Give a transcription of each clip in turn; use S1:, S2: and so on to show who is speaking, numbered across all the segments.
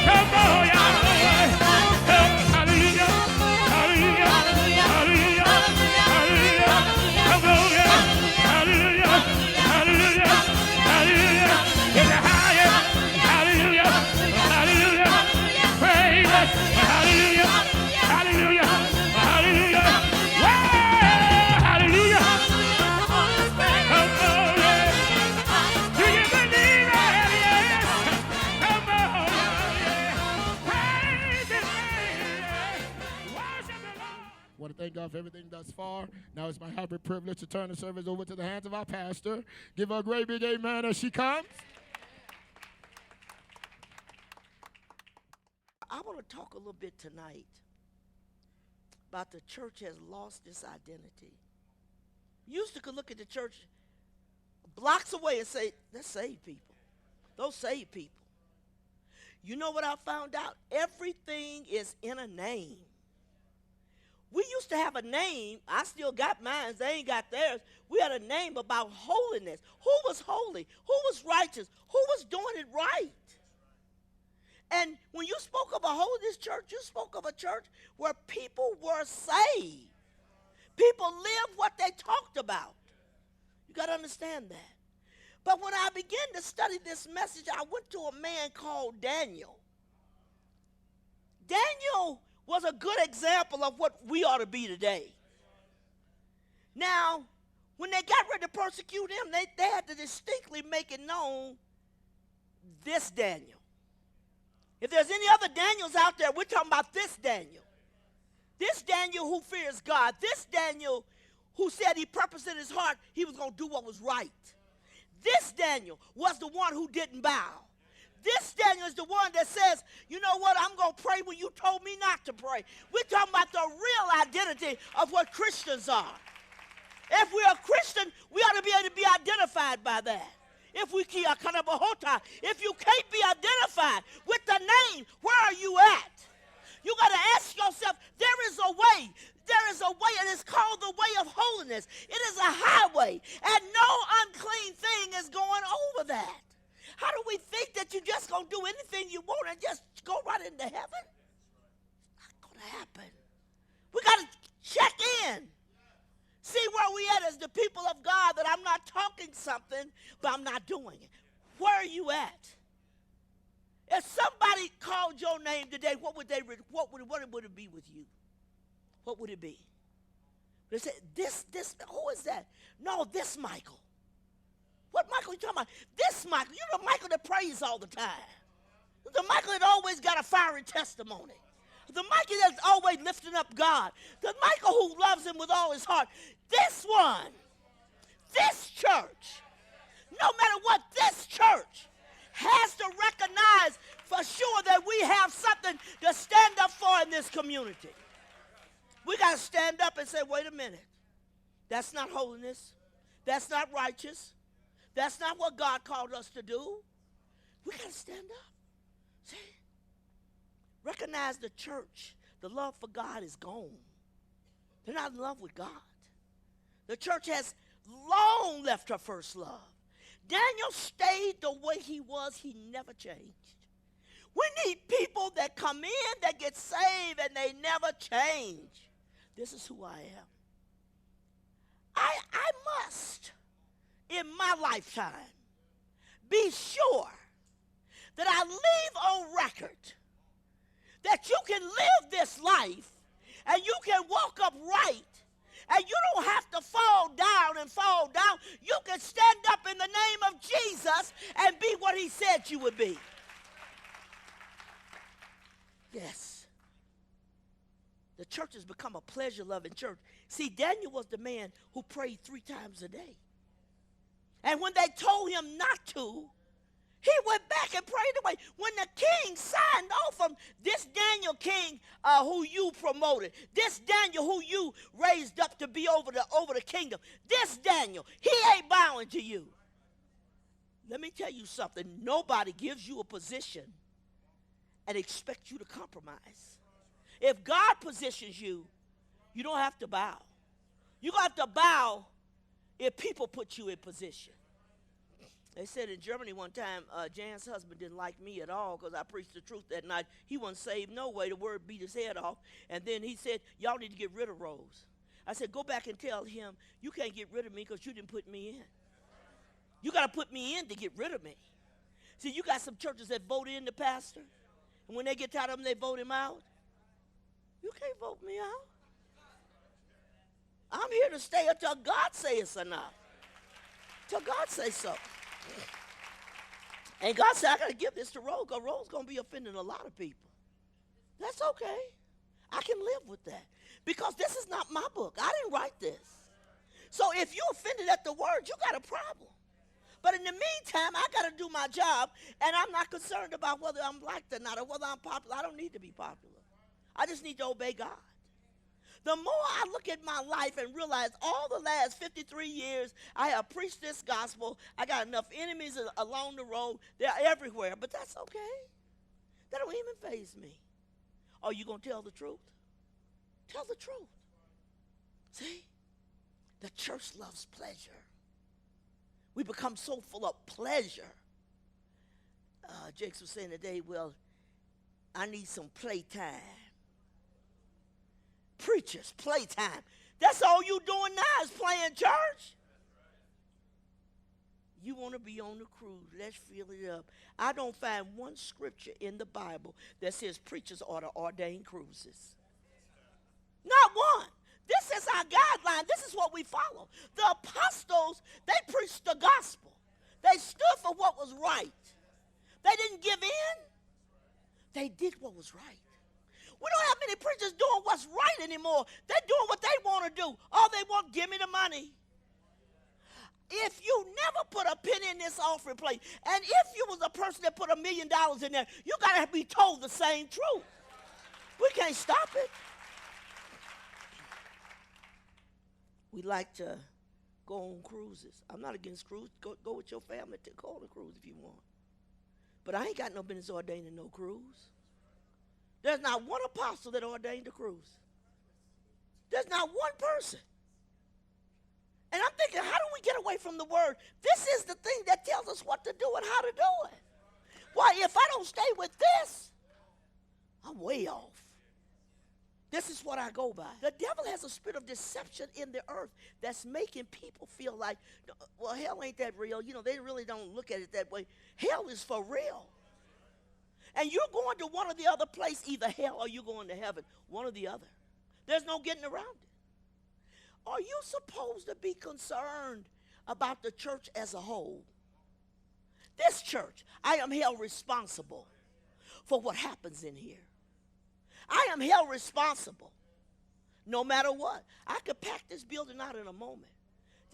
S1: Come on, y'all. Hallelujah. Hallelujah. Hallelujah. Hallelujah. Come on, yeah. Hallelujah. Hallelujah. Hallelujah. In the highest. Hallelujah. Hallelujah. Praise. Hallelujah. Hallelujah. Hallelujah. Wow. Hallelujah. Come on, yeah. Do you believe it? Yes. Come on, yeah. Praise His name. Yeah. Worship the Lord. I want to thank God for everything thus far. Now it's my happy privilege to turn the service over to the hands of our pastor. Give her a great big amen as she comes.
S2: I want to talk a little bit tonight about the church has lost its identity. You used to could look at the church blocks away and say, that's saved people. Those saved people. You know what I found out? Everything is in a name. We used to have a name. I still got mine. They ain't got theirs. We had a name about holiness. Who was holy? Who was righteous? Who was doing it right? And when you spoke of a holiness church, you spoke of a church where people were saved. People lived what they talked about. You got to understand that. But when I began to study this message, I went to a man called Daniel. Daniel was a good example of what we ought to be today. Now, when they got ready to persecute him, they had to distinctly make it known this Daniel. If there's any other Daniels out there, we're talking about this Daniel. This Daniel who fears God. This Daniel who said he purposed in his heart he was going to do what was right. This Daniel was the one who didn't bow. This Daniel is the one that says, you know what, I'm going to pray when you told me not to pray. We're talking about the real identity of what Christians are. If we're a Christian, we ought to be able to be identified by that. If you can't be identified with the name, where are you at? You got to ask yourself, there is a way. There is a way, and it's called the way of holiness. It is a highway, and no unclean thing is going over that. How do we think that you're just going to do anything you want and just go right into heaven? It's not going to happen. We got to check in. See where we at as the people of God, that I'm not talking something, but I'm not doing it. Where are you at? If somebody called your name today, what would it be with you? What would it be? They say, this, who is that? No, this Michael. What Michael are you talking about? This Michael. You're the Michael that prays all the time. The Michael that always got a fiery testimony. The Michael that's always lifting up God. The Michael who loves him with all his heart. This one, this church, no matter what, this church has to recognize for sure that we have something to stand up for in this community. We got to stand up and say, wait a minute. That's not holiness. That's not righteous. That's not what God called us to do. We got to stand up. See? Recognize the church. The love for God is gone. They're not in love with God. The church has long left her first love. Daniel stayed the way he was. He never changed. We need people that come in, that get saved, and they never change. This is who I am. I must, in my lifetime, be sure that I leave on record that you can live this life and you can walk upright and you don't have to fall down and fall down. You can stand up in the name of Jesus and be what he said you would be. Yes. The church has become a pleasure-loving church. See, Daniel was the man who prayed 3 times a day. And when they told him not to, he went back and prayed away. When the king signed off on this Daniel king who you promoted, this Daniel who you raised up to be over the kingdom, this Daniel, he ain't bowing to you. Let me tell you something. Nobody gives you a position and expects you to compromise. If God positions you, you don't have to bow. You got to bow if people put you in position. They said in Germany one time, Jan's husband didn't like me at all because I preached the truth that night. He wasn't saved no way. The word beat his head off. And then he said, y'all need to get rid of Rose. I said, go back and tell him, you can't get rid of me because you didn't put me in. You got to put me in to get rid of me. See, you got some churches that vote in the pastor. And when they get tired of him, they vote him out. You can't vote me out. I'm here to stay until God says enough. Till God says so. And God said, I got to give this to Rose because Rose going to be offending a lot of people. That's okay. I can live with that. Because this is not my book. I didn't write this. So if you offended at the word, you got a problem. But in the meantime, I got to do my job, and I'm not concerned about whether I'm liked or not or whether I'm popular. I don't need to be popular. I just need to obey God. The more I look at my life and realize all the last 53 years I have preached this gospel, I got enough enemies along the road. They're everywhere, but that's okay. That don't even faze me. Are you going to tell the truth? Tell the truth. See? The church loves pleasure. We become so full of pleasure. Jakes was saying today, well, I need some playtime. Preachers, playtime. That's all you doing now is playing church. You want to be on the cruise. Let's fill it up. I don't find one scripture in the Bible that says preachers ought to ordain cruises. Not one. This is our guideline. This is what we follow. The apostles, they preached the gospel. They stood for what was right. They didn't give in. They did what was right. We don't have many preachers doing what's right anymore. They're doing what they want to do. All they want, give me the money. If you never put a penny in this offering plate, and if you was a person that put $1 million in there, you got to be told the same truth. We can't stop it. We like to go on cruises. I'm not against cruise. Go with your family to go on a cruise if you want. But I ain't got no business ordaining no cruise. There's not one apostle that ordained a cruise. There's not one person. And I'm thinking, how do we get away from the word? This is the thing that tells us what to do and how to do it. Why, if I don't stay with this, I'm way off. This is what I go by. The devil has a spirit of deception in the earth that's making people feel like, well, hell ain't that real. You know, they really don't look at it that way. Hell is for real. And you're going to one or the other place, either hell or you're going to heaven, one or the other. There's no getting around it. Are you supposed to be concerned about the church as a whole? This church, I am held responsible for what happens in here. I am held responsible no matter what. I could pack this building out in a moment.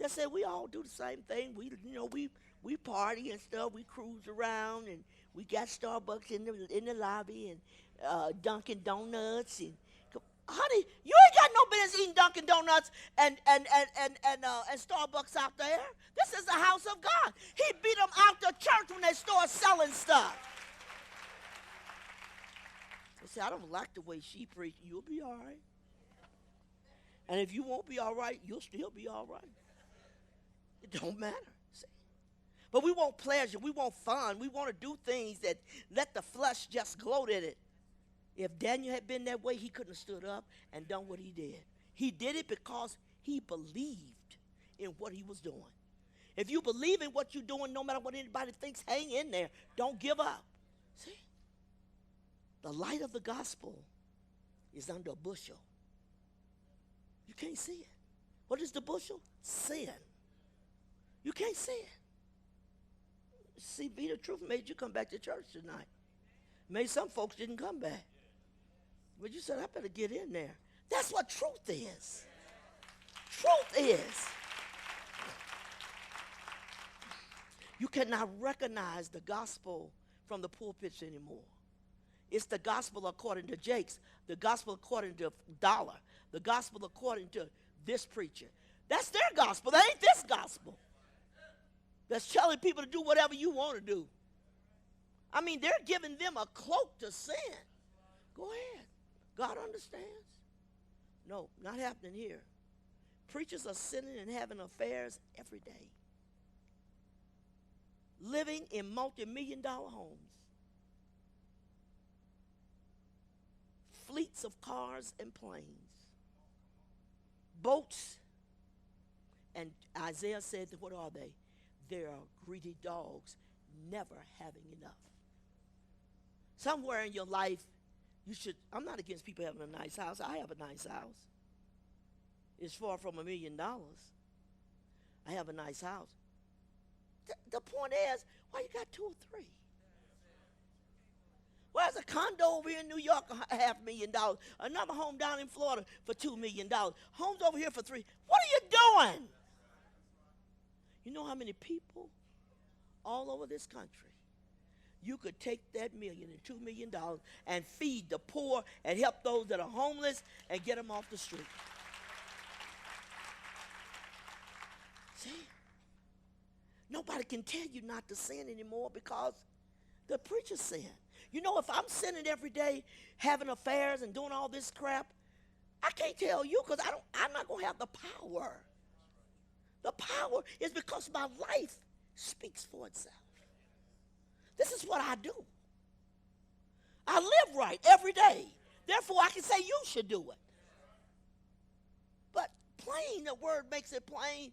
S2: Just say we all do the same thing. We party and stuff. We cruise around and we got Starbucks in the lobby and Dunkin' Donuts and honey, you ain't got no business eating Dunkin' Donuts and Starbucks out there. This is the house of God. He beat them out the church when they start selling stuff. They say, I don't like the way she preached. You'll be all right. And if you won't be all right, you'll still be all right. It don't matter. See? But we want pleasure. We want fun. We want to do things that let the flesh just gloat in it. If Daniel had been that way, he couldn't have stood up and done what he did. He did it because he believed in what he was doing. If you believe in what you're doing, no matter what anybody thinks, hang in there. Don't give up. See? The light of the gospel is under a bushel. You can't see it. What is the bushel? Sin. You can't see it. See, be the truth made you come back to church tonight. Maybe some folks didn't come back. But you said, I better get in there. That's what truth is. Truth is. You cannot recognize the gospel from the pulpits anymore. It's the gospel according to Jakes, the gospel according to Dollar, the gospel according to this preacher. That's their gospel. That ain't this gospel. That's telling people to do whatever you want to do. I mean, they're giving them a cloak to sin. Go ahead. God understands. No, not happening here. Preachers are sinning and having affairs every day. living in multi-million-dollar homes, fleets of cars and planes, boats, and Isaiah said, what are they? They are greedy dogs, never having enough. Somewhere in your life, you should, I'm not against people having a nice house. I have a nice house. It's far from $1 million. I have a nice house. The point is, why you got 2 or 3? Where's a condo over here in New York, $500,000? Another home down in Florida for $2 million. Homes over here for 3. What are you doing? You know how many people all over this country, you could take that $1 million and $2 million and feed the poor and help those that are homeless and get them off the street. See? Nobody can tell you not to sin anymore because the preacher sinned. You know, if I'm sinning every day, having affairs and doing all this crap, I can't tell you because I'm not going to have the power. The power is because my life speaks for itself. This is what I do. I live right every day. Therefore, I can say you should do it. But plain, the word makes it plain.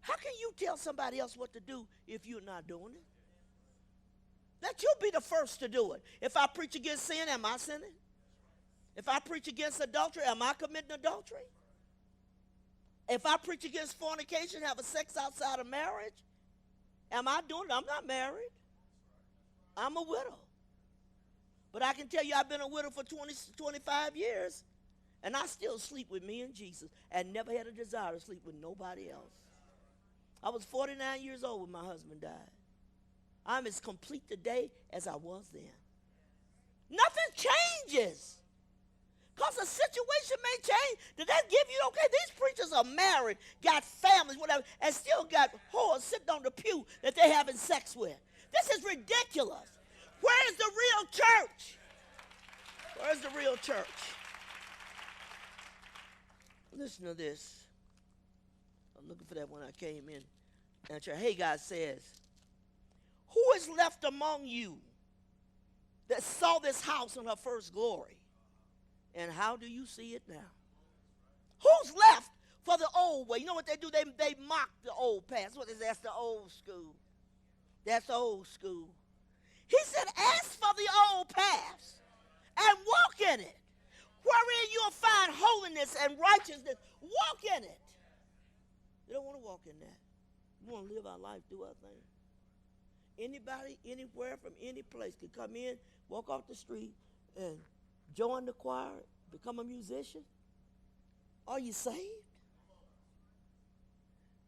S2: How can you tell somebody else what to do if you're not doing it? Let you be the first to do it. If I preach against sin, am I sinning? If I preach against adultery, am I committing adultery? If I preach against fornication, having sex outside of marriage, am I doing it? I'm not married. I'm a widow. But I can tell you I've been a widow for 25 years, and I still sleep with me and Jesus and never had a desire to sleep with nobody else. I was 49 years old when my husband died. I'm as complete today as I was then. Nothing changes. Because the situation may change. Did that give you, okay, these preachers are married, got families, whatever, and still got whores sitting on the pew that they're having sex with. This is ridiculous. Where is the real church? Where's the real church? Listen to this. I'm looking for that when I came in. And hey, God says, who is left among you that saw this house in her first glory? And how do you see it now? Who's left for the old way? You know what they do? They mock the old past. What is that? That's the old school. That's the old school. He said, ask for the old past and walk in it. Wherein you'll find holiness and righteousness. Walk in it. They don't want to walk in that. We want to live our life, do our thing. Anybody, anywhere, from any place could come in, walk off the street, and join the choir, become a musician. Are you saved?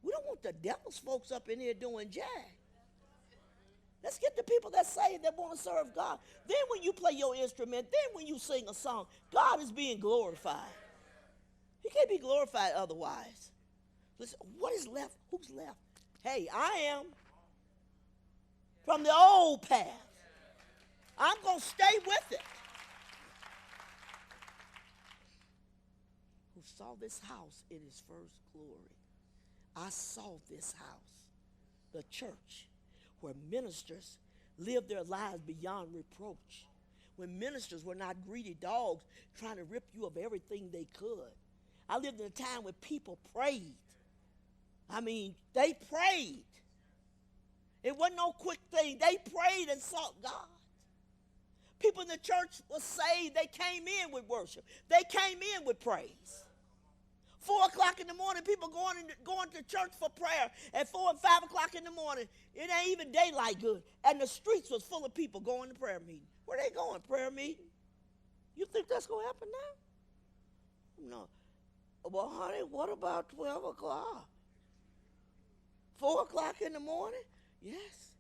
S2: We don't want the devil's folks up in here doing jack. Let's get the people that saved, that want to serve God. Then when you play your instrument, then when you sing a song, God is being glorified. He can't be glorified otherwise. Listen, what is left? Who's left? Hey, I am. From the old path. I'm going to stay with it. Who saw this house in its first glory. I saw this house, the church, where ministers lived their lives beyond reproach. When ministers were not greedy dogs trying to rip you of everything they could. I lived in a time when people prayed. I mean, they prayed. It wasn't no quick thing. They prayed and sought God. People in the church were saved. They came in with worship. They came in with praise. 4 o'clock in the morning, people going to church for prayer. At 4 and 5 o'clock in the morning, it ain't even daylight good. And the streets was full of people going to prayer meeting. Where they going? Prayer meeting? You think that's going to happen now? No. Well, honey, what about 12 o'clock? 4 o'clock in the morning? Yes.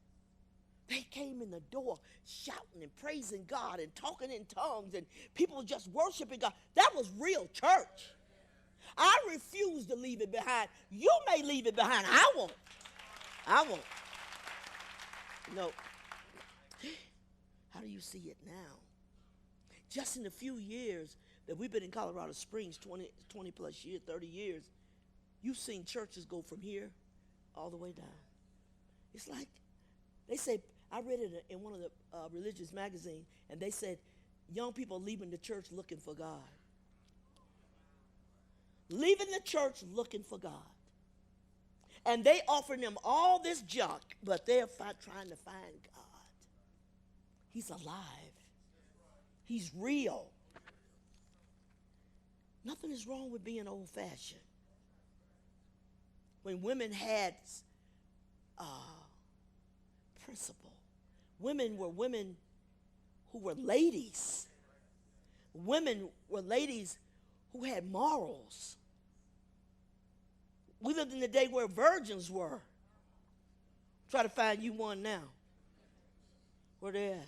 S2: They came in the door shouting and praising God and talking in tongues, and people were just worshiping God. That was real church. I refuse to leave it behind. You may leave it behind. I won't. I won't. No. How do you see it now? Just in a few years that we've been in Colorado Springs, 20 plus years, 30 years, you've seen churches go from here all the way down. It's like They say, I read it in one of the religious magazines, and they said, young people leaving the church looking for God. Leaving the church looking for God. And they offering them all this junk, but they're trying to find God. He's alive. He's real. Nothing is wrong with being old-fashioned. When women had principle, women were women who were ladies. Women were ladies who had morals. We lived in the day where virgins were. Try to find you one now. Where they at?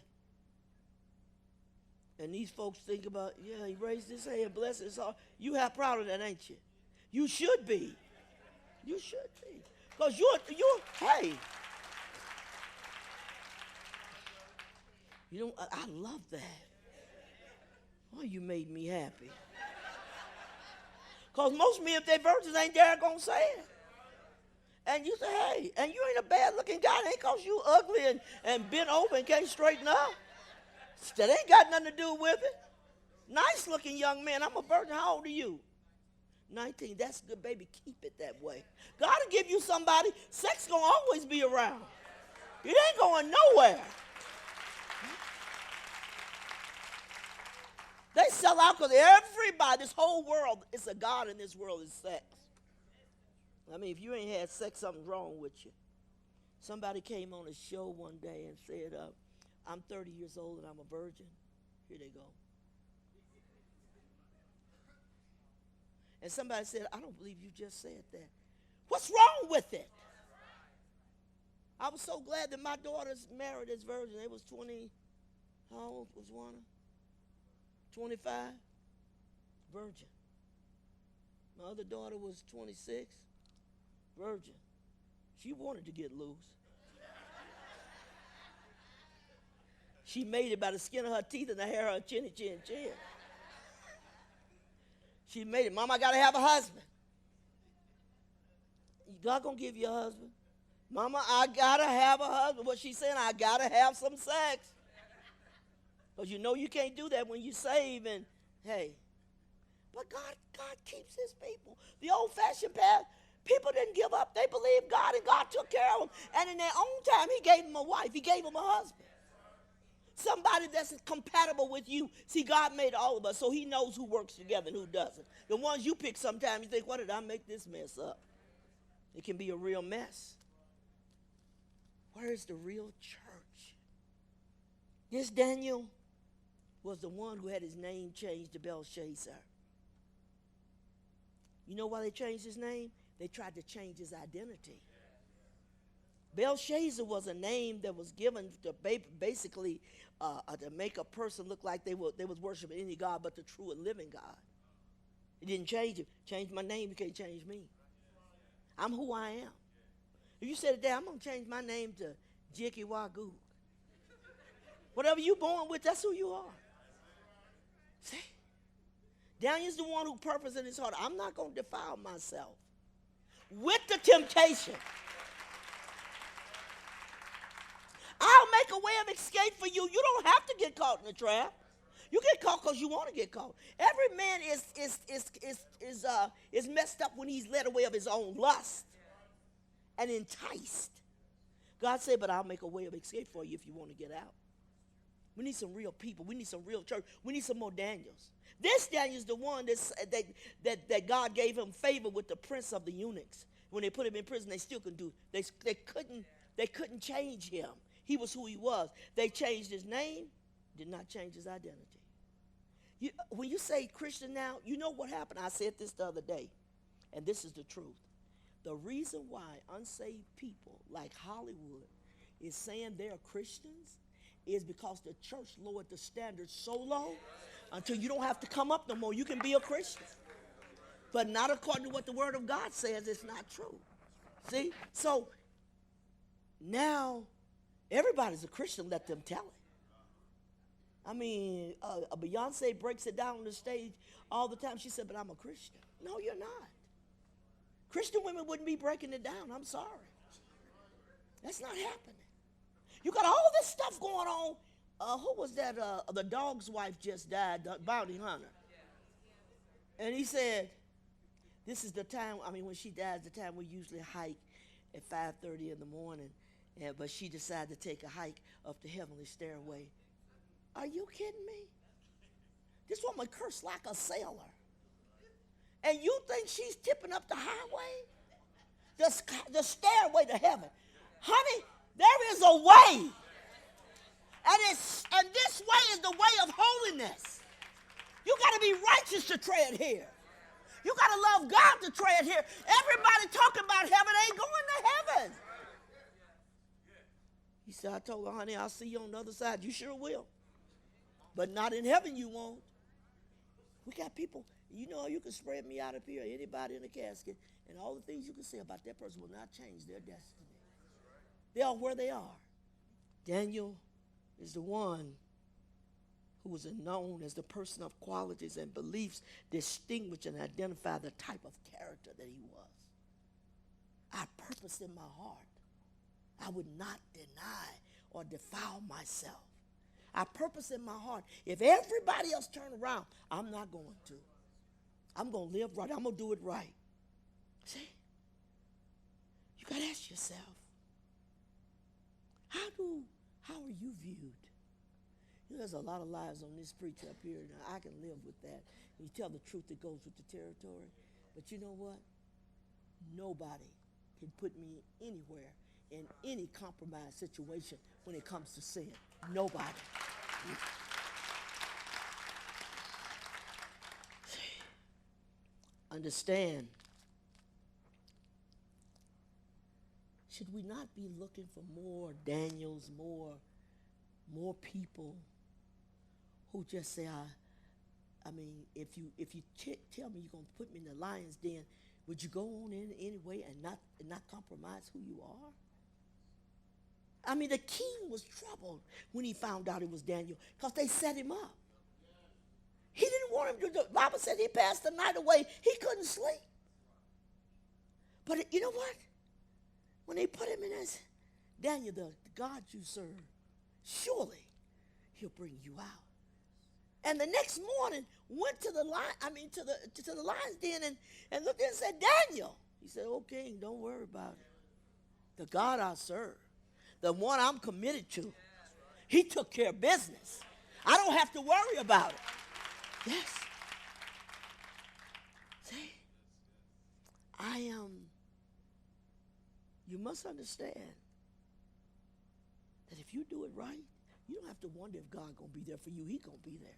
S2: And these folks think about, yeah, he raised his hand, bless his heart. You have proud of that, ain't you? You should be. You should be. Because hey. You know, I love that. Oh, you made me happy. Because most men, if they're virgins, ain't there going to say it. And you say, hey, and you ain't a bad-looking guy. It ain't because you ugly and bent over and can't straighten up. That ain't got nothing to do with it. Nice-looking young man. I'm a virgin. How old are you? 19. That's good, baby. Keep it that way. God will give you somebody. Sex going to always be around. It ain't going nowhere. They sell out because everybody, this whole world, it's a God in this world is sex. I mean, if you ain't had sex, something's wrong with you. Somebody came on a show one day and said, I'm 30 years old and I'm a virgin. Here they go. And somebody said, I don't believe you just said that. What's wrong with it? I was so glad that my daughter's married as virgin. They was 20, how old was one? 25, virgin. My other daughter was 26, virgin. She wanted to get loose. She made it by the skin of her teeth and the hair of her chin. She made it. Mama, I got to have a husband. God going to give you a husband. Mama, I got to have a husband. What she's saying, I got to have some sex. Because you know you can't do that when you save and, hey. But God keeps his people. The old-fashioned path, people didn't give up. They believed God, and God took care of them. And in their own time, he gave them a wife. He gave them a husband. Somebody that's compatible with you. See, God made all of us, so he knows who works together and who doesn't. The ones you pick sometimes, you think, why did I make this mess up? It can be a real mess. Where is the real church? This Daniel was the one who had his name changed to Belshazzar. You know why they changed his name? They tried to change his identity. Belshazzar was a name that was given to basically to make a person look like they was worshiping any God but the true and living God. It didn't change it. Change my name, you can't change me. I'm who I am. If you said today, I'm going to change my name to Jiki Wagoo. Whatever you born with, that's who you are. See? Daniel's the one who purposed in his heart, I'm not going to defile myself with the temptation. I'll make a way of escape for you. You don't have to get caught in a trap. You get caught because you want to get caught. Every man is messed up when he's led away of his own lust and enticed. God said, but I'll make a way of escape for you if you want to get out. We need some real people. We need some real church. We need some more Daniels. This Daniel's the one that God gave him favor with the prince of the eunuchs. When they put him in prison, they still couldn't do it. They couldn't change him. He was who he was. They changed his name, did not change his identity. When you say Christian now, you know what happened? I said this the other day, and this is the truth. The reason why unsaved people like Hollywood is saying they're Christians is because the church lowered the standards so low until you don't have to come up no more. You can be a Christian. But not according to what the Word of God says. It's not true. See? So now everybody's a Christian. Let them tell it. I mean, Beyonce breaks it down on the stage all the time. She said, but I'm a Christian. No, you're not. Christian women wouldn't be breaking it down. I'm sorry. That's not happening. You got all this stuff going on. Who was that? The dog's wife just died, the bounty hunter. And he said, this is the time, I mean, when she dies, the time we usually hike at 5:30 in the morning. But she decided to take a hike up the heavenly stairway. Are you kidding me? This woman cursed like a sailor. And you think she's tipping up the highway? The stairway to heaven. Honey, there is a way. And this way is the way of holiness. You got to be righteous to tread here. You got to love God to tread here. Everybody talking about heaven ain't going to heaven. He said, I told her, honey, I'll see you on the other side. You sure will. But not in heaven you won't. We got people, you know, you can spread me out up here, anybody in a casket, and all the things you can say about that person will not change their destiny. They are where they are. Daniel is the one who was known as the person of qualities and beliefs distinguish and identify the type of character that he was. I purpose in my heart. I would not deny or defile myself. I purpose in my heart. If everybody else turn around, I'm not going to. I'm going to live right. I'm going to do it right. See? You got to ask yourself, how are you viewed? You know, there's a lot of lies on this preacher up here, and I can live with that. You tell the truth that goes with the territory. But you know what? Nobody can put me anywhere in any compromised situation when it comes to sin. Nobody. Understand, should we not be looking for more Daniels, more people who just say, I mean, if you tell me you're going to put me in the lion's den, would you go on in anyway and not compromise who you are? I mean, the king was troubled when he found out it was Daniel because they set him up. He didn't want him to do it. The Bible said he passed the night away. He couldn't sleep. But you know what? When they put him in as Daniel, the God you serve, surely he'll bring you out. And the next morning went to the lion's den and looked and said, Daniel. He said, oh, king, don't worry about it. The God I serve, the one I'm committed to, he took care of business. I don't have to worry about it. Yes. See, you must understand that if you do it right, you don't have to wonder if God going to be there for you. He going to be there.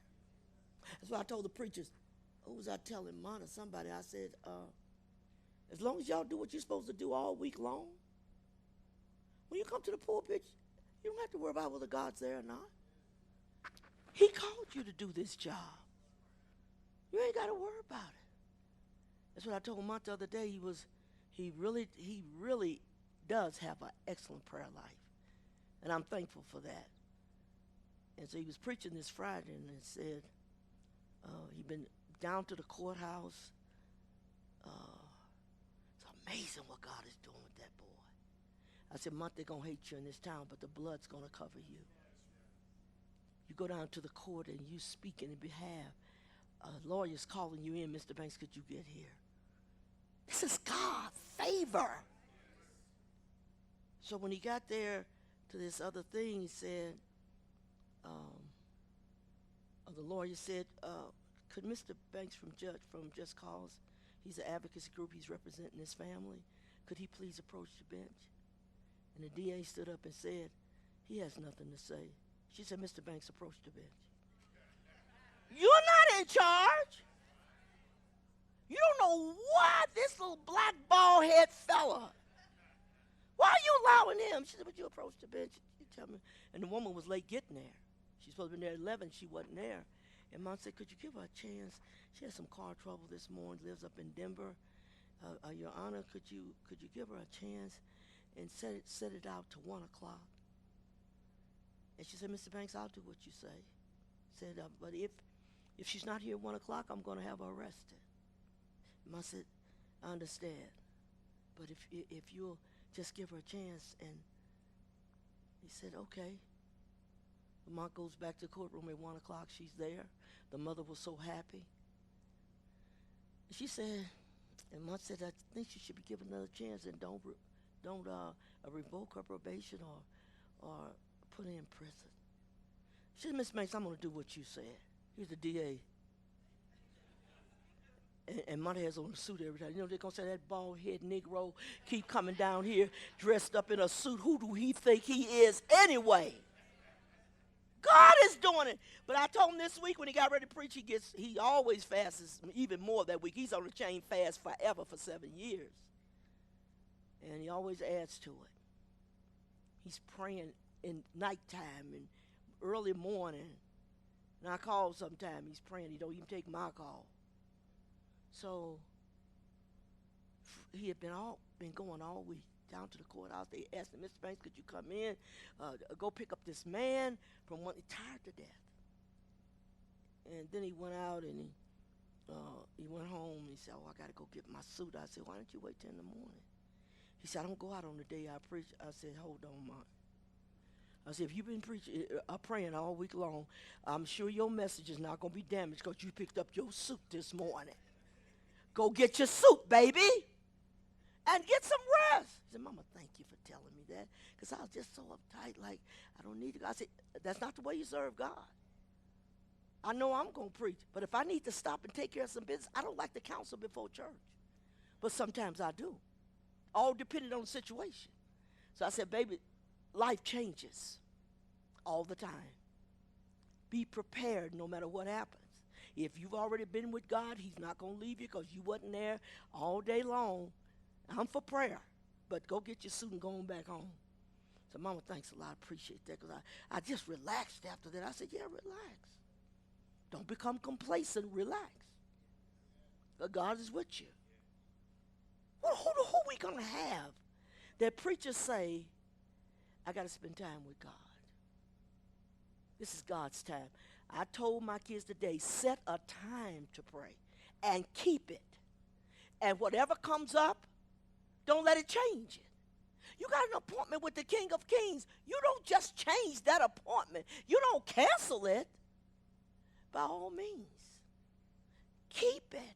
S2: That's why I told the preachers, who was I telling, Mona, somebody, I said, as long as y'all do what you're supposed to do all week long, when you come to the pulpit, you don't have to worry about whether God's there or not. He called you to do this job. You ain't got to worry about it. That's what I told Mont the other day. He really does have an excellent prayer life. And I'm thankful for that. And so he was preaching this Friday and it said, he'd been down to the courthouse. It's amazing what God is doing with that boy. I said, Mont, they're going to hate you in this town, but the blood's going to cover you. You go down to the court and you speak in behalf. A lawyer's calling you in, Mr. Banks, could you get here? This is God's favor. So when he got there to this other thing, he said, the lawyer said, could Mr. Banks from Just Cause, he's an advocacy group, he's representing his family, could he please approach the bench? And the DA stood up and said, he has nothing to say. She said, Mr. Banks, approach the bench. You're not in charge. You don't know what this little black bald-head fella. Why are you allowing him? She said, would you approach the bench? You tell me. And the woman was late getting there. She's supposed to be there at 11. She wasn't there. And Mom said, could you give her a chance? She had some car trouble this morning, lives up in Denver. Your Honor, could you give her a chance and set it out to 1 o'clock? And she said, Mr. Banks, I'll do what you say. Said, but if she's not here at 1 o'clock, I'm going to have her arrested. Mom said, I understand. But if you'll just give her a chance and He said, okay. The mom goes back to the courtroom at 1 o'clock. She's there. The mother was so happy. She said, and mom said, I think she should be given another chance and don't revoke her probation or put her in prison. She said, Miss Banks, I'm going to do what you said. Here's the DA. And Monty has on a suit every time. You know, they're going to say that bald-head Negro keep coming down here dressed up in a suit. Who do he think he is anyway? God is doing it. But I told him this week when he got ready to preach, he always fasts even more that week. He's on the chain fast forever for 7 years. And he always adds to it. He's praying in nighttime and early morning. And I call sometime. He's praying. He don't even take my call. So he had been going all week down to the courthouse. They asked him, Mr. Banks, could you come in, go pick up this man from one tired to death. And then he went out and he went home. And he said, oh, I got to go get my suit. I said, why don't you wait till in the morning? He said, I don't go out on the day I preach. I said, hold on, Mom. I said, if you've been praying all week long, I'm sure your message is not going to be damaged because you picked up your suit this morning. Go get your suit, baby, and get some rest. He said, Mama, thank you for telling me that because I was just so uptight, like I don't need to go. I said, that's not the way you serve God. I know I'm going to preach, but if I need to stop and take care of some business, I don't like to counsel before church. But sometimes I do, all depending on the situation. So I said, baby, life changes all the time. Be prepared no matter what happens. If you've already been with God, he's not going to leave you because you wasn't there all day long. I'm for prayer, but go get your suit and go on back home. So, Mama, thanks a lot. I appreciate that because I just relaxed after that. I said, yeah, relax. Don't become complacent. Relax. But God is with you. Well, who we going to have that preachers say, I got to spend time with God? This is God's time. I told my kids today, set a time to pray and keep it. And whatever comes up, don't let it change it. You got an appointment with the King of Kings. You don't just change that appointment. You don't cancel it. By all means, keep it.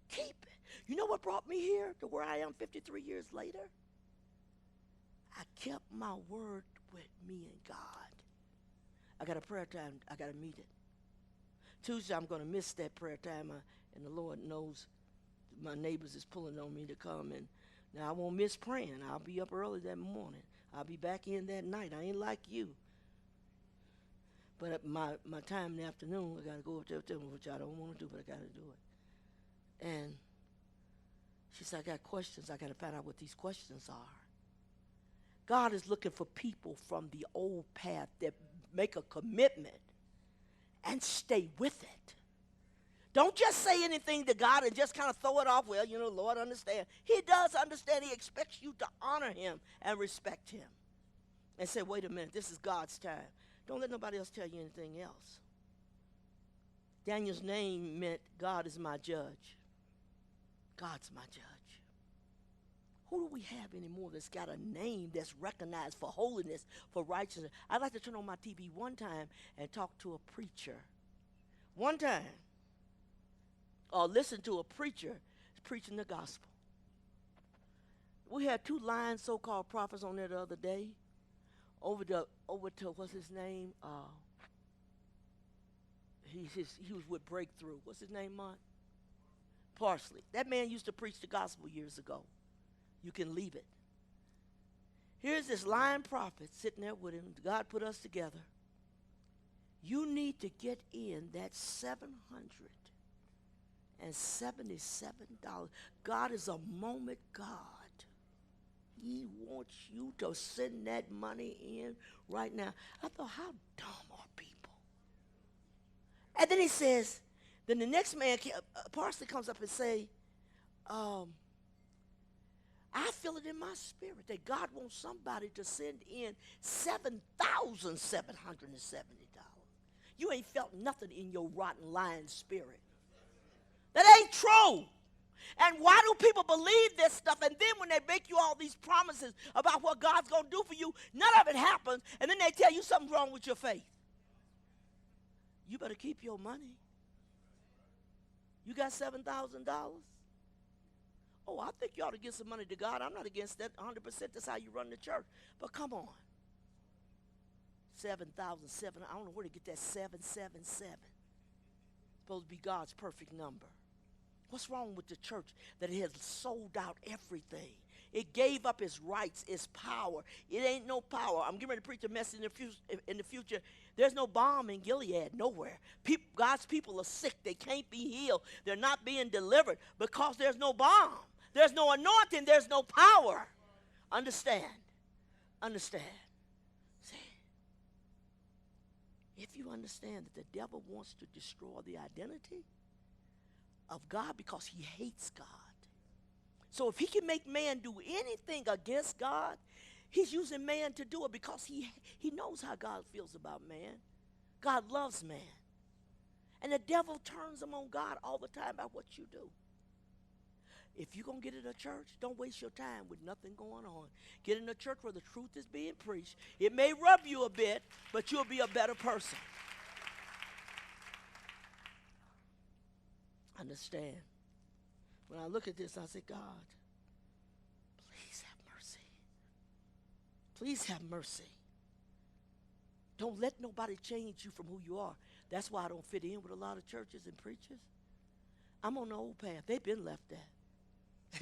S2: Keep it. You know what brought me here to where I am 53 years later? I kept my word with me and God. I got a prayer time. I got to meet it. Tuesday, I'm going to miss that prayer time, and the Lord knows my neighbors is pulling on me to come. And now I won't miss praying. I'll be up early that morning. I'll be back in that night. I ain't like you. But at my time in the afternoon, I got to go up there, which I don't want to do, but I got to do it. And she said, I got questions. I got to find out what these questions are. God is looking for people from the old path that make a commitment and stay with it. Don't just say anything to God and just kind of throw it off. Well, you know, Lord understands. He does understand. He expects you to honor him and respect him. And say, wait a minute, this is God's time. Don't let nobody else tell you anything else. Daniel's name meant God is my judge. God's my judge. Who do we have anymore that's got a name that's recognized for holiness, for righteousness? I'd like to turn on my TV one time and talk to a preacher. One time. Or listen to a preacher preaching the gospel. We had two lying so-called prophets on there the other day. Over to what's his name? He was with Breakthrough. What's his name, Mont? Parsley. That man used to preach the gospel years ago. You can leave it. Here's this lying prophet sitting there with him. God put us together. You need to get in that $777. God is a moment God. He wants you to send that money in right now. I thought, how dumb are people? And then he says, then the next man, Parsley comes up and say, I feel it in my spirit that God wants somebody to send in $7,770. You ain't felt nothing in your rotten, lying spirit. That ain't true. And why do people believe this stuff? And then when they make you all these promises about what God's going to do for you, none of it happens. And then they tell you something's wrong with your faith. You better keep your money. You got $7,000? Oh, I think you ought to give some money to God. I'm not against that 100%. That's how you run the church. But come on. 7,007. I don't know where to get that 777. Supposed to be God's perfect number. What's wrong with the church? That it has sold out everything. It gave up its rights, its power. It ain't no power. I'm getting ready to preach a message in the future. There's no balm in Gilead, nowhere. God's people are sick. They can't be healed. They're not being delivered because there's no balm. There's no anointing. There's no power. Understand. Understand. See, if you understand that the devil wants to destroy the identity of God because he hates God. So if he can make man do anything against God, he's using man to do it because he knows how God feels about man. God loves man. And the devil turns him on God all the time about what you do. If you're going to get in a church, don't waste your time with nothing going on. Get in a church where the truth is being preached. It may rub you a bit, but you'll be a better person. Understand. When I look at this, I say, God, please have mercy. Please have mercy. Don't let nobody change you from who you are. That's why I don't fit in with a lot of churches and preachers. I'm on the old path. They've been left that.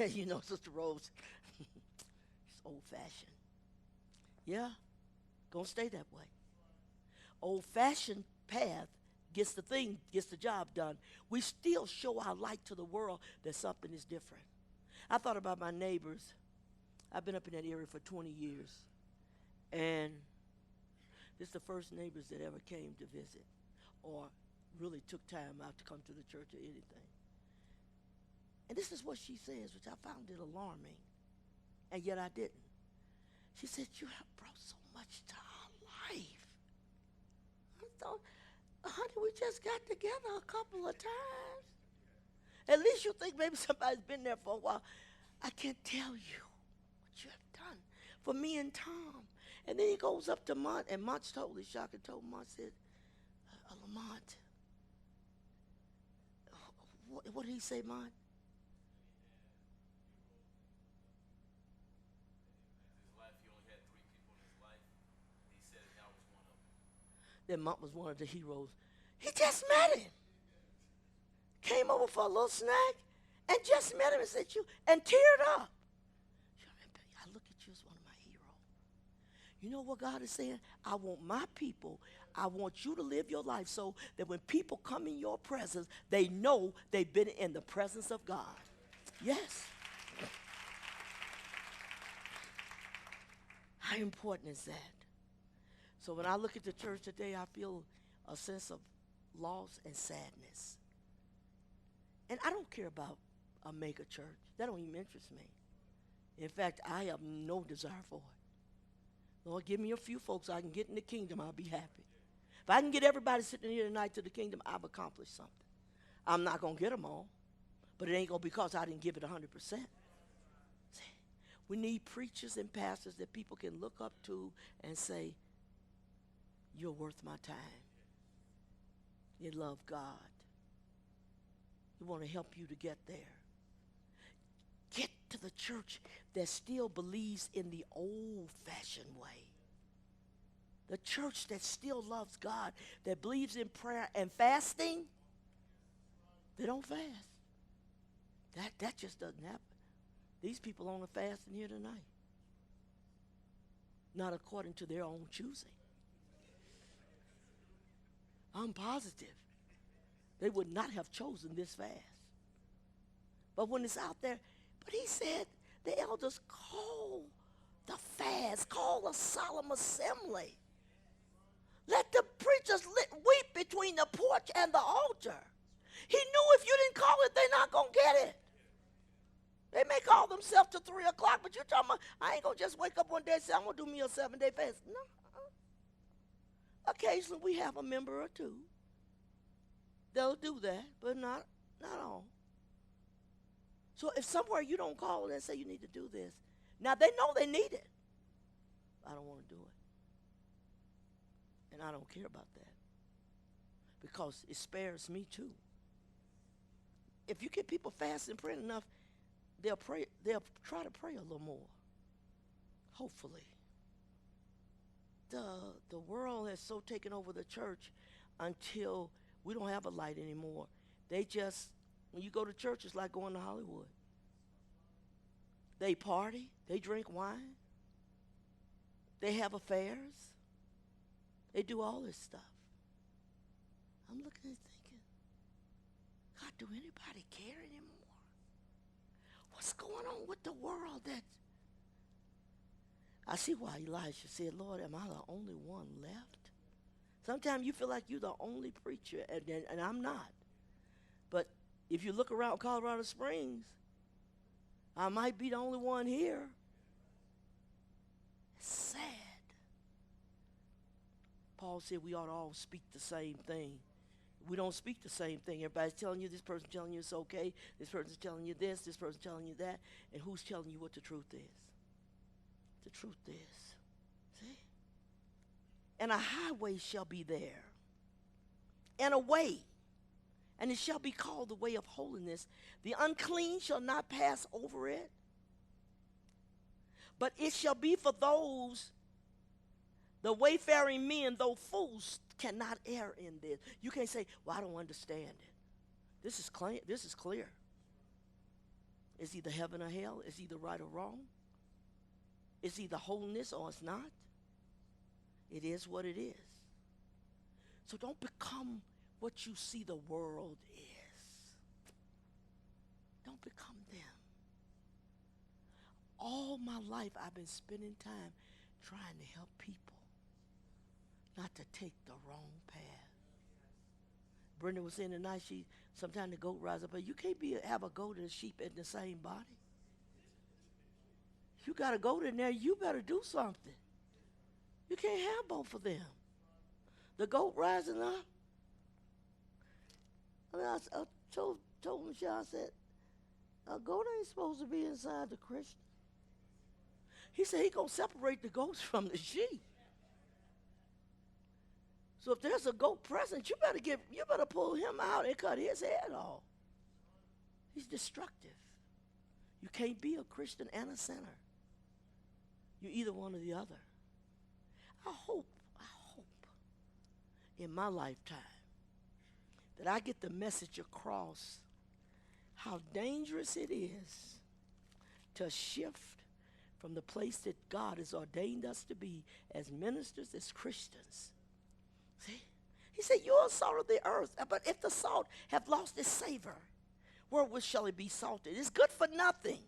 S2: You know, Sister Rose, it's old-fashioned. Yeah, gonna stay that way. Old-fashioned path gets the job done. We still show our light to the world that something is different. I thought about my neighbors. I've been up in that area for 20 years. And this is the first neighbors that ever came to visit or really took time out to come to the church or anything. And this is what she says, which I found it alarming, and yet I didn't. She said, you have brought so much to our life. I thought, honey, we just got together a couple of times. At least you think maybe somebody's been there for a while. I can't tell you what you have done for me and Tom. And then he goes up to Mont, and Mont's totally shocked and told Mont, said, Lamont, what did he say, Mont? That Mont was one of the heroes. He just met him. Came over for a little snack and just met him and said, and teared up. I look at you as one of my heroes. You know what God is saying? I want my people, I want you to live your life so that when people come in your presence, they know they've been in the presence of God. Yes. How important is that? So when I look at the church today, I feel a sense of loss and sadness. And I don't care about a mega church. That don't even interest me. In fact, I have no desire for it. Lord, give me a few folks I can get in the kingdom, I'll be happy. If I can get everybody sitting here tonight to the kingdom, I've accomplished something. I'm not going to get them all, but it ain't going to be because I didn't give it 100%. See, we need preachers and pastors that people can look up to and say, you're worth my time. You love God. We want to help you to get there. Get to the church that still believes in the old-fashioned way. The church that still loves God, that believes in prayer and fasting. They don't fast. That just doesn't happen. These people on a fasting here tonight. Not according to their own choosing. I'm positive they would not have chosen this fast. But when it's out there, but he said the elders call the fast, call a solemn assembly. Let the preachers weep between the porch and the altar. He knew if you didn't call it, they're not going to get it. They may call themselves to 3 o'clock, but you're talking about, I ain't going to just wake up one day and say, I'm going to do me a 7-day fast. No. Occasionally we have a member or two. They'll do that, but not all. So if somewhere you don't call and say you need to do this, now they know they need it. I don't want to do it. And I don't care about that. Because it spares me too. If you get people fasting and praying enough, they'll try to pray a little more. Hopefully. The world has so taken over the church until we don't have a light anymore. They just, when you go to church, it's like going to Hollywood. They party, they drink wine, they have affairs, they do all this stuff. I'm looking and thinking, God, do anybody care anymore? What's going on with the world that I see why Elisha said, Lord, am I the only one left? Sometimes you feel like you're the only preacher, and I'm not. But if you look around Colorado Springs, I might be the only one here. It's sad. Paul said we ought to all speak the same thing. We don't speak the same thing. Everybody's telling you, this person's telling you it's okay, this person's telling you this person's telling you that, and who's telling you what the truth is? The truth is, see? And a highway shall be there, and a way, and it shall be called the way of holiness. The unclean shall not pass over it, but it shall be for those, the wayfaring men, though fools, cannot err in this. You can't say, well, I don't understand it. This is clear. This is clear. It's either heaven or hell. It's either right or wrong. It's either holiness or it's not. It is what it is. So don't become what you see the world is. Don't become them. All my life I've been spending time trying to help people not to take the wrong path. Brenda was saying tonight, sometimes the goat rises up, but you can't have a goat and a sheep in the same body. If you got a goat in there, you better do something. You can't have both of them. The goat rising up. I told Michelle, I said, a goat ain't supposed to be inside the Christian. He said he's going to separate the goats from the sheep. So if there's a goat present, you better pull him out and cut his head off. He's destructive. You can't be a Christian and a sinner. You're either one or the other. I hope in my lifetime that I get the message across how dangerous it is to shift from the place that God has ordained us to be as ministers, as Christians. See? He said, you are salt of the earth, but if the salt have lost its savor, wherewith shall it be salted? It's good for nothing,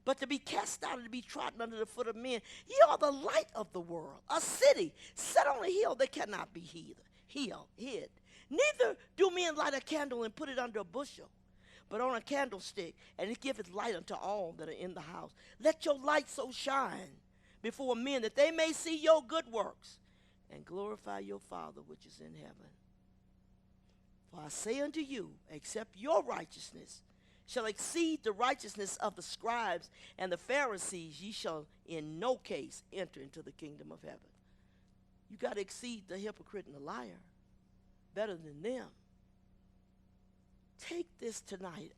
S2: but to be cast out and to be trodden under the foot of men. Ye are the light of the world, a city set on a hill that cannot be hid. Neither do men light a candle and put it under a bushel, but on a candlestick, and it giveth light unto all that are in the house. Let your light so shine before men that they may see your good works and glorify your Father which is in heaven. For I say unto you, except your righteousness shall exceed the righteousness of the scribes and the Pharisees, ye shall in no case enter into the kingdom of heaven. You got to exceed the hypocrite and the liar better than them. Take this tonight.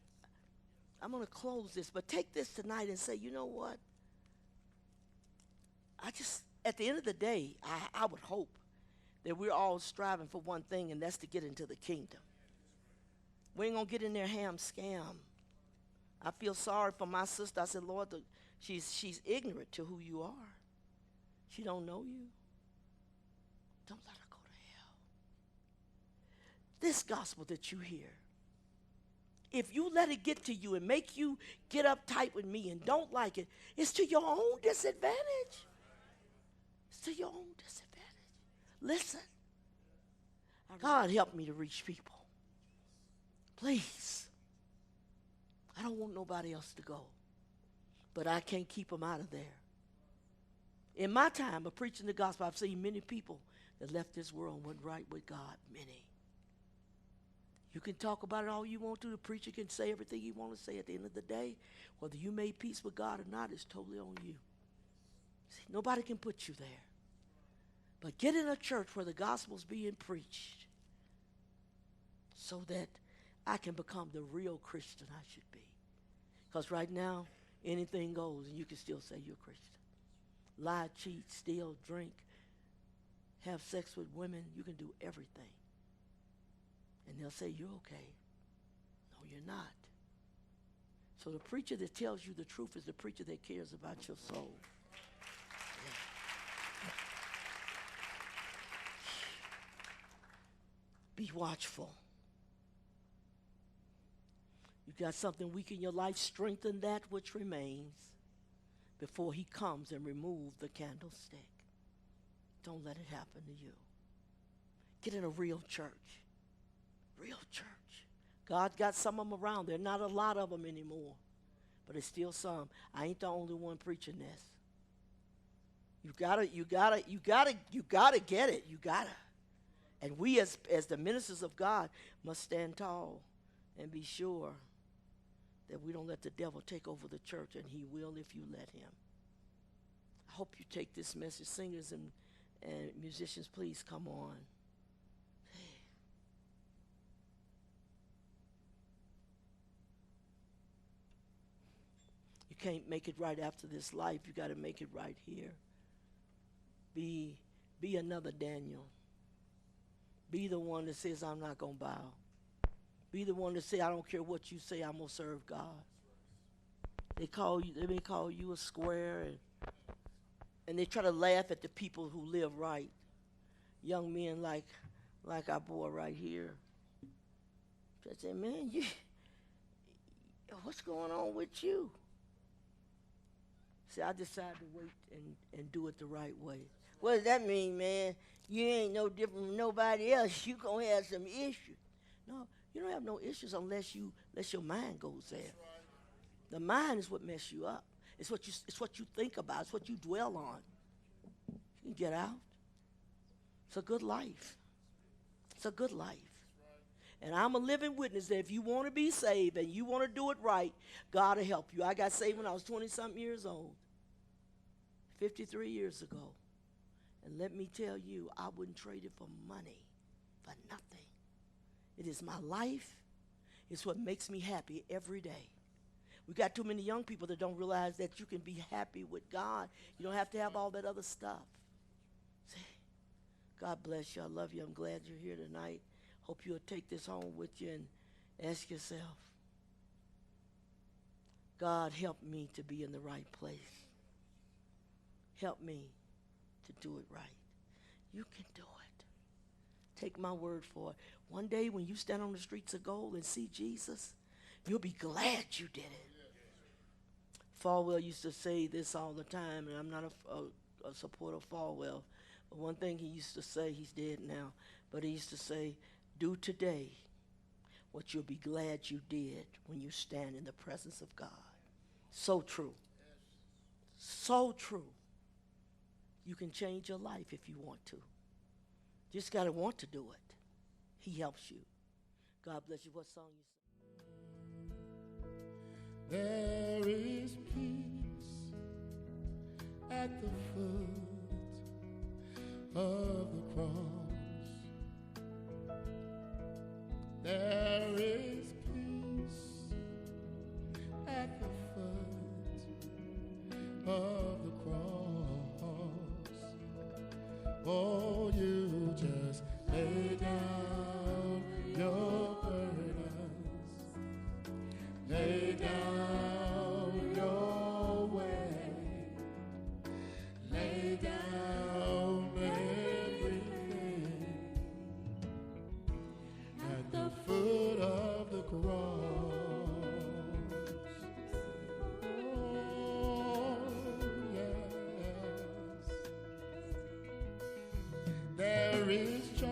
S2: I'm going to close this, but take this tonight and say, you know what? At the end of the day, I would hope that we're all striving for one thing, and that's to get into the kingdom. We ain't going to get in there ham-scam. I feel sorry for my sister. I said, Lord, she's ignorant to who you are. She don't know you. Don't let her go to hell. This gospel that you hear, if you let it get to you and make you get uptight with me and don't like it, it's to your own disadvantage. It's to your own disadvantage. Listen. God help me to reach people. Please. I don't want nobody else to go. But I can't keep them out of there. In my time of preaching the gospel, I've seen many people that left this world and went right with God. Many. You can talk about it all you want to. The preacher can say everything he wants to say. At the end of the day, whether you made peace with God or not is totally on you. See, nobody can put you there. But get in a church where the gospel's being preached so that I can become the real Christian I should be. Because right now, anything goes, and you can still say you're a Christian. Lie, cheat, steal, drink, have sex with women. You can do everything. And they'll say, you're okay. No, you're not. So the preacher that tells you the truth is the preacher that cares about your soul. Yeah. Be watchful. You got something weak in your life, strengthen that which remains before he comes and remove the candlestick. Don't let it happen to you. Get in a real church. Real church. God got some of them around. There are not a lot of them anymore, but there's still some. I ain't the only one preaching this. You gotta get it. You gotta. And we as the ministers of God must stand tall and be sure that we don't let the devil take over the church, and he will if you let him. I hope you take this message. Singers and musicians, please come on. You can't make it right after this life. You got to make it right here. Be another Daniel. Be the one that says, I'm not going to bow. Be the one that say, I don't care what you say, I'm going to serve God. They may call you a square, and they try to laugh at the people who live right. Young men like our boy right here. I say, man, what's going on with you? See, I decided to wait and do it the right way. What does that mean, man? You ain't no different from nobody else. You gonna have some issues. No, you don't have no issues unless your mind goes there. Right. The mind is what messes you up. It's what you think about. It's what you dwell on. You can get out. It's a good life. It's a good life. And I'm a living witness that if you want to be saved and you want to do it right, God will help you. I got saved when I was 20-something years old, 53 years ago. And let me tell you, I wouldn't trade it for money, for nothing. It is my life. It's what makes me happy every day. We got too many young people that don't realize that you can be happy with God. You don't have to have all that other stuff. See, God bless you. I love you. I'm glad you're here tonight. Hope you'll take this home with you and ask yourself, God, help me to be in the right place. Help me to do it right. You can do it. Take my word for it. One day when you stand on the streets of gold and see Jesus, you'll be glad you did it. Falwell used to say this all the time, and I'm not a supporter of Falwell, but one thing he used to say, he's dead now, but he used to say, do today what you'll be glad you did when you stand in the presence of God. So true. So true. You can change your life if you want to. Just got to want to do it. He helps you. God bless you. What song you sing?
S1: There is peace at the foot of the cross. There is peace at the foot of the cross. Oh, you just lay down your burdens, lay down your way, lay down everything at the foot of the cross. Oh, yes. There is joy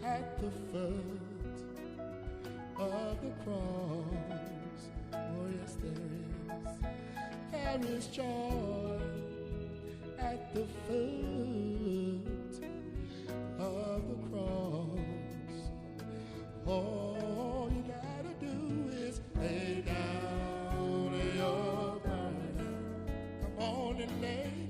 S1: at the foot of the cross. Oh, yes, there is joy at the foot of the cross.
S2: today.